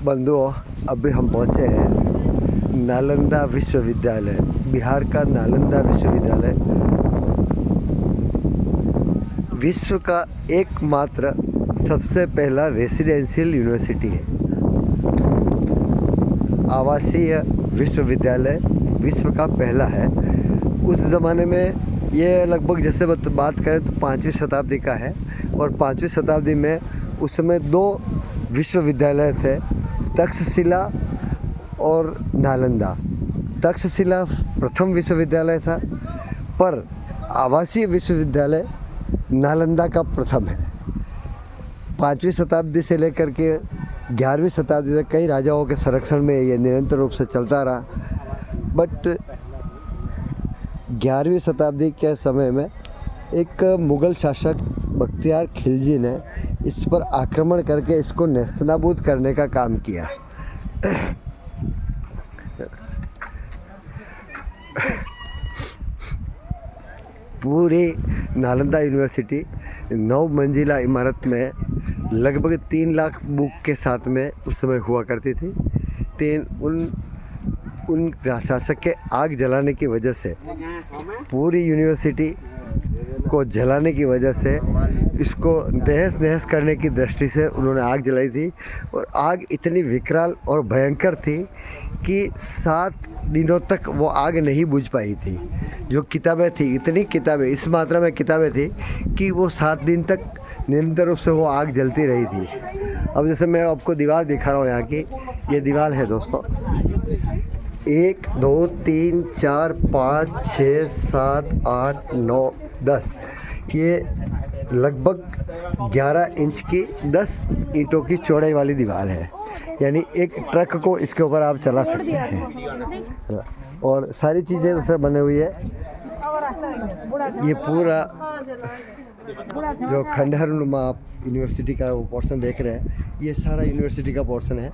बंधुओं, अभी हम पहुंचे हैं नालंदा विश्वविद्यालय। बिहार का नालंदा विश्वविद्यालय विश्व का एकमात्र सबसे पहला रेसिडेंशियल यूनिवर्सिटी है। आवासीय विश्वविद्यालय विश्व का पहला है। उस ज़माने में ये लगभग जैसे बात करें तो 5वीं शताब्दी का है, और 5वीं शताब्दी में उस समय 2 विश्वविद्यालय थे, तक्षशिला और नालंदा। तक्षशिला प्रथम विश्वविद्यालय था, पर आवासीय विश्वविद्यालय नालंदा का प्रथम है। 5वीं शताब्दी से लेकर के 11वीं शताब्दी तक कई राजाओं के संरक्षण में ये निरंतर रूप से चलता रहा, बट 11वीं शताब्दी के समय में एक मुग़ल शासक बख्तियार खिलजी ने इस पर आक्रमण करके इसको नेस्तनाबूद करने का काम किया। पूरी नालंदा यूनिवर्सिटी 9 मंजिला इमारत में लगभग 3 लाख बुक के साथ में उस समय हुआ करती थी। उन शासक के आग जलाने की वजह से, पूरी यूनिवर्सिटी को जलाने की वजह से, इसको तहस नहस करने की दृष्टि से उन्होंने आग जलाई थी। और आग इतनी विकराल और भयंकर थी कि 7 दिनों तक वो आग नहीं बुझ पाई थी। जो किताबें थी, इतनी किताबें, इस मात्रा में किताबें थी कि वो 7 दिन तक निरंतर रूप से वो आग जलती रही थी। अब जैसे मैं आपको दीवार दिखा रहा हूँ, यहाँ की ये दीवार है दोस्तों। 1 2 3 4 5 6 7 8 9 10, ये लगभग 11 इंच की 10 ईंटों की चौड़ाई वाली दीवार है। यानी एक ट्रक को इसके ऊपर आप चला सकते हैं, और सारी चीज़ें उससे बने हुई है। ये पूरा जो खंडहर नुमा आप यूनिवर्सिटी का वो पोर्शन देख रहे हैं, ये सारा यूनिवर्सिटी का पोर्शन है।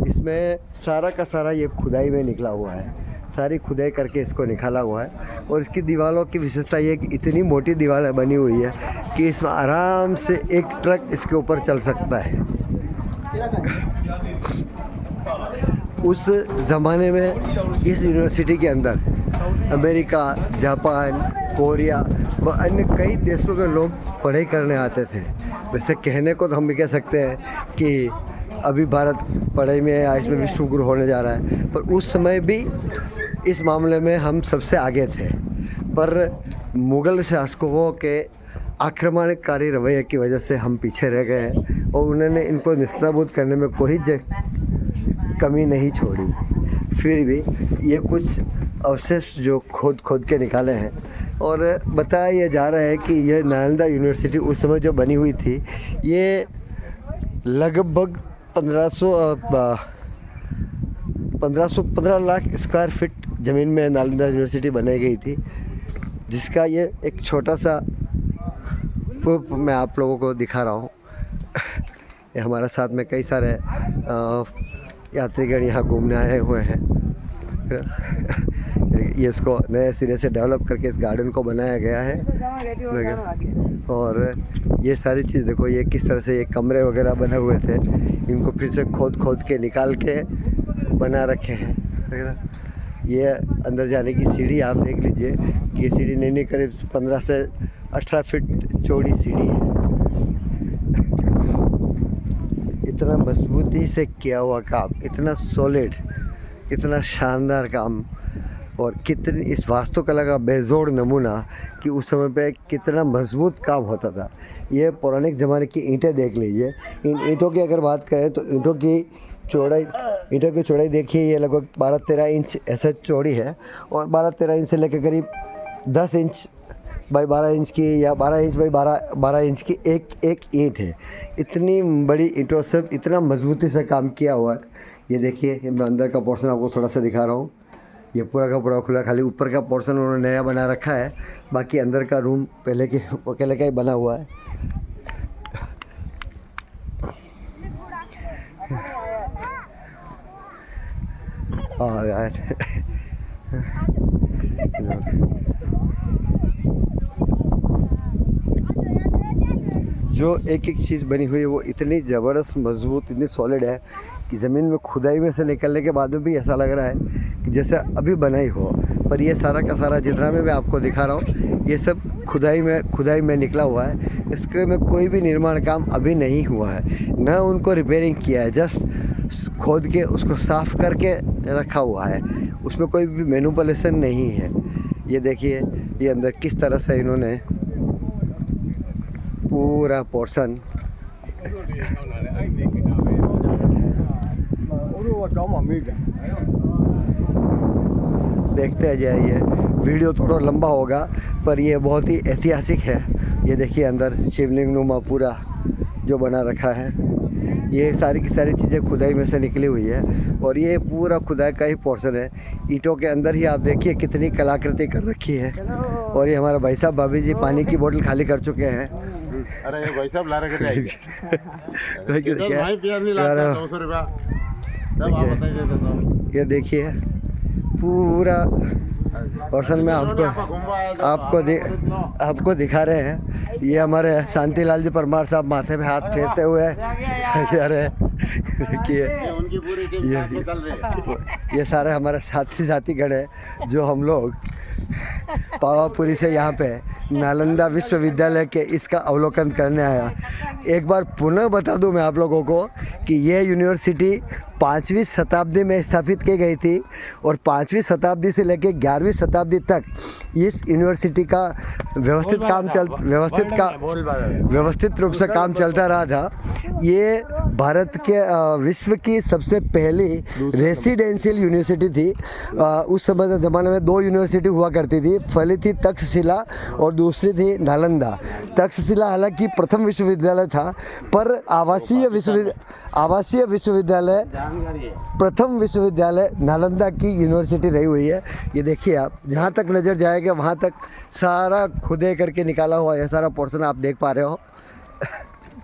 इसमें सारा का सारा ये खुदाई में निकला हुआ है, सारी खुदाई करके इसको निकाला हुआ है। और इसकी दीवारों की विशेषता ये कि इतनी मोटी दीवार बनी हुई है कि इसमें आराम से एक ट्रक इसके ऊपर चल सकता है। उस ज़माने में इस यूनिवर्सिटी के अंदर अमेरिका, जापान, कोरिया व अन्य कई देशों के लोग पढ़ाई करने आते थे। वैसे कहने को तो हम भी कह सकते हैं कि अभी भारत पढ़ाई में या इसमें विश्व गुरु होने जा रहा है, पर उस समय भी इस मामले में हम सबसे आगे थे। पर मुग़ल शासकों के आक्रमणकारी रवैये की वजह से हम पीछे रह गए हैं, और उन्होंने इनको नेस्तनाबूद करने में कोई कमी नहीं छोड़ी। फिर भी ये कुछ अवशेष जो खोद के निकाले हैं, और बताया जा रहा है कि यह नालंदा यूनिवर्सिटी उस समय जो बनी हुई थी, ये लगभग 15 लाख स्क्वायर फीट ज़मीन में नालंदा यूनिवर्सिटी बनाई गई थी, जिसका ये एक छोटा सा प्रूफ मैं आप लोगों को दिखा रहा हूँ। ये हमारे साथ में कई सारे यात्रीगण यहाँ घूमने आए हुए हैं। ये इसको नए सिरे से डेवलप करके इस गार्डन को बनाया गया है। और ये सारी चीज़ देखो, ये किस तरह से ये कमरे वगैरह बने हुए थे, इनको फिर से खोद के निकाल के बना रखे हैं। ये अंदर जाने की सीढ़ी आप देख लीजिए कि ये सीढ़ी नहीं करीब 15 से 18 फीट चौड़ी सीढ़ी है। इतना मजबूती से किया हुआ काम, इतना सॉलिड, इतना शानदार काम, और कितनी इस वास्तुकला का बेजोड़ नमूना कि उस समय पे कितना मजबूत काम होता था। ये पौराणिक ज़माने की ईंटें देख लीजिए। इन ईंटों की अगर बात करें तो ईंटों की चौड़ाई देखिए, ये लगभग 12-13 इंच ऐसे चौड़ी है, और 12-13 इंच से लेकर करीब 10 इंच बाई 12 इंच की, या 12 इंच बाई 12 इंच की एक ईंट है। इतनी बड़ी ईंटों से इतना मजबूती से काम किया हुआ है। ये देखिए, मैं अंदर का पोर्शन आपको थोड़ा सा दिखा रहा हूँ। ये पूरा का पूरा खुला, खाली ऊपर का पोर्शन उन्होंने नया बना रखा है, बाकी अंदर का रूम पहले का ही बना हुआ है। हाँ यार, जो एक एक चीज़ बनी हुई है वो इतनी ज़बरदस्त, मजबूत, इतनी सॉलिड है कि ज़मीन में खुदाई में से निकलने के बाद में भी ऐसा लग रहा है कि जैसे अभी बना ही हो। पर ये सारा का सारा जितना मैं आपको दिखा रहा हूँ ये सब खुदाई में निकला हुआ है। इसके में कोई भी निर्माण काम अभी नहीं हुआ है, न उनको रिपेयरिंग किया है, जस्ट खोद के उसको साफ़ करके रखा हुआ है। उसमें कोई भी मैनिपुलेशन नहीं है। ये देखिए ये अंदर किस तरह से इन्होंने पूरा पोर्शन देखते जाइए। वीडियो थोड़ा लंबा होगा पर ये बहुत ही ऐतिहासिक है। ये देखिए अंदर शिवलिंग नुमा पूरा जो बना रखा है, ये सारी की सारी चीज़ें खुदाई में से निकली हुई है और ये पूरा खुदाई का ही पोर्शन है। ईंटों के अंदर ही आप देखिए कितनी कलाकृति कर रखी है। और ये हमारा भाई साहब भाभी जी पानी की बोतल खाली कर चुके हैं। अरे भाई साहब ला रखे ये देखिए पूरा पोर्शन में आपको दिखा रहे हैं। ये हमारे शांतिलाल जी परमार साहब माथे पे हाथ फेरते हुए देखिए ये सारे हमारे साथीगण हैं जो हम लोग पावापुरी से यहाँ पे नालंदा विश्वविद्यालय के इसका अवलोकन करने आया। एक बार पुनः बता दूं मैं आप लोगों को कि ये यूनिवर्सिटी 5वीं शताब्दी में स्थापित की गई थी और 5वीं शताब्दी से लेकर 11वीं शताब्दी तक इस यूनिवर्सिटी का व्यवस्थित रूप से काम चलता रहा था। ये भारत के विश्व की सबसे पहली रेसिडेंशियल यूनिवर्सिटी थी। उस समय ज़माने में 2 यूनिवर्सिटी हुआ करती थी। पहली थी तक्षशिला और दूसरी थी नालंदा। तक्षशिला हालांकि प्रथम विश्वविद्यालय था, पर आवासीय विश्वविद्यालय प्रथम विश्वविद्यालय नालंदा की यूनिवर्सिटी रही हुई है। ये देखिए आप जहाँ तक नज़र जाएगा वहाँ तक सारा खुदे करके निकाला हुआ ये सारा पोर्शन आप देख पा रहे हो।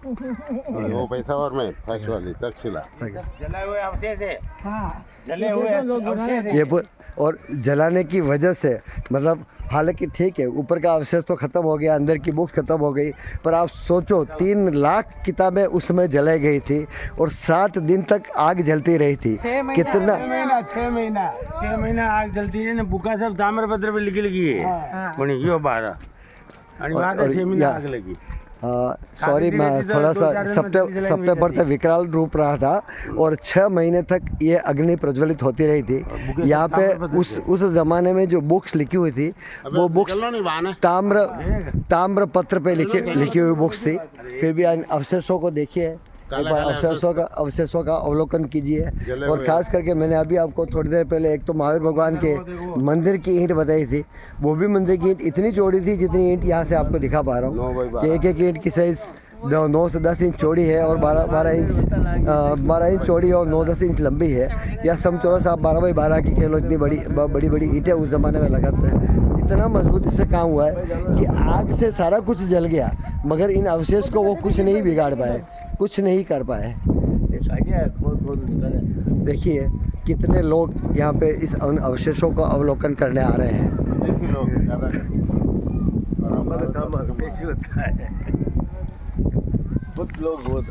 वो पैसा और मैं फर्स्ट वाली तक्षशिला जले हुए अवशेष है। हाँ, जले हुए अवशेष है। ये और जलाने की वजह से मतलब हालांकि ठीक है ऊपर का अवशेष तो ख़त्म हो गया, अंदर की बुक्स ख़त्म हो गई, पर आप सोचो 3 लाख किताबें उस समय जलाई गई थी और 7 दिन तक आग जलती रही थी। कितना 6 महीना आग जलती है ना। बुका सब ताम्रपत्र पे लिखी है पण यो 12 आणि बाद 6 महीने आग लगी। सॉरी मैं थोड़ा सा सितंबर तक विकराल रूप रहा था और 6 महीने तक ये अग्नि प्रज्वलित होती रही थी। यहाँ पे उस ज़माने में जो बुक्स लिखी हुई थी वो बुक्स ताम्र पत्र पे लिखी हुई बुक्स थी। फिर भी अवशेषों को देखिए, अवशेषों का अवलोकन कीजिए। और ख़ास करके मैंने अभी आपको थोड़ी देर पहले एक तो महावीर भगवान के मंदिर की ईंट बताई थी। वो भी मंदिर की ईंट इतनी चौड़ी थी जितनी ईंट यहाँ से आपको दिखा पा रहा हूँ कि एक ईंट की साइज़ 9 से 10 इंच चौड़ी है और 12 इंच चौड़ी और 9-10 इंच लंबी है। या समचौरस आप 12 बाई 12 की कह लो। इतनी बड़ी ईंटें उस ज़माने में लगाते हैं। इतना मजबूती से काम हुआ है कि आग से सारा कुछ जल गया मगर इन अवशेष को वो कुछ नहीं बिगाड़ पाए, कुछ नहीं कर पाए। देखिए कितने लोग यहाँ पे इस अवशेषों का अवलोकन करने आ रहे हैं। बहुत लोग बहुत